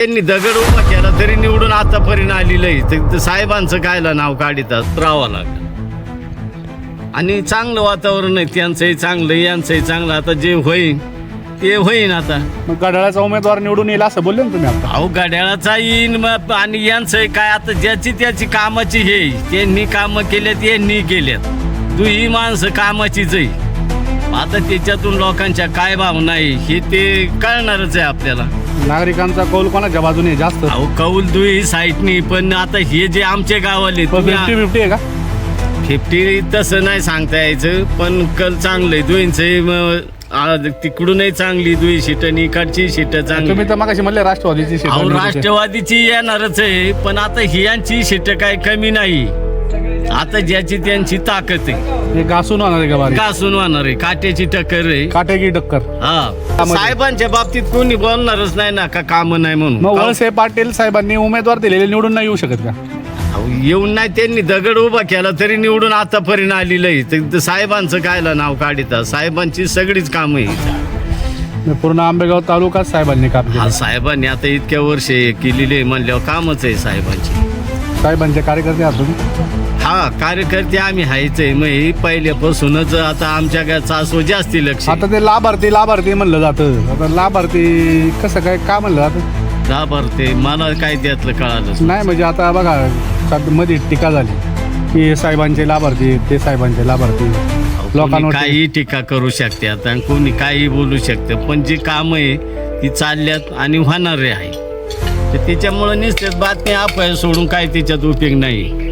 त्यांनी दगड उभा केला तरी निवडून आतापर्यंत आलेलं आहे. तर साहेबांचं कायला नाव काढतात राहावं लागलं. आणि चांगलं वातावरण आहे, त्यांचंही चांगलं यांचंही चांगलं. आता जे होईन ते होईन. आता मग घड्याळाचा उमेदवार निवडून येईल असं बोलले ना तुम्ही आता. अहो घड्याळाचा येईन मग. आणि यांचं काय आता ज्याची त्याची कामाची हे त्यांनी कामं केल्यात यांनी केल्यात. ही माणसं कामाचीच आहे. आता त्याच्यातून लोकांच्या काय भावना आहे हे ते कळणारच आहे आपल्याला. नागरिकांचा कौल कोणाच्या बाजूने जास्त? अहो कौल दुई साईटनी. पण आता हे जे आमचे गावाले 50-50 आहे का? 50 तसं नाही सांगता यायचं. पण कल चांगलंय दुईंचं. तिकडूनही चांगली दुई सीट आणि इकडची सीट चांगली. तुम्ही तर मागाशी म्हणले राष्ट्रवादीची सीट. अहो राष्ट्रवादीची येणारच आहे. पण आता ही यांची सीट काय कमी नाही. आता ज्याची त्यांची ताकद आहे. हे घासून होणार आहे का बारी? कासून होणार आहे. काट्याची टक्कर आहे. काटेकी टक्कर. हा साहेबांच्या बाबतीत कोणी बोलणारच नाही ना का काम नाही म्हणून. मग वळसे पाटील साहेबांनी उमेदवार दिलेले निवडून नाही येऊ शकत का? अहो, येऊन नाही. त्यांनी दगड उभा केला तरी निवडून आतापर्यंत आलेलं आहे. तर साहेबांचं कायला नाव काढतात. साहेबांची सगळीच कामं आहे. पूर्ण आंबेगाव तालुका साहेबांनी काम केलं. हा साहेबांनी आता इतक्या वर्ष केलेले म्हणल्यावर कामच आहे साहेबांची. साहेबांचे कार्यकर्ते आहात तुम्ही? हा कार्यकर्ते आम्ही हायच आहे. मग पहिल्यापासूनच आता आमच्या काय सासू जास्ती लक्ष. आता ते लाभार्थी म्हणलं जातं. आता लाभार्थी कसं काय का म्हणलं जातं? लाभार्थी मला काय त्यातलं कळालं नाही. म्हणजे आता बघा मध्ये टीका झाली की साहेबांचे लाभार्थी ते साहेबांचे लाभार्थी. लोकांवर काही टीका करू शकते आता. कोणी काही बोलू शकते. पण जी कामं आहे ती चालल्यात आणि होणारे आहे. तर त्याच्यामुळे नुसतेच बातमी आपण सोडून काय त्याच्यात उपयोग नाही.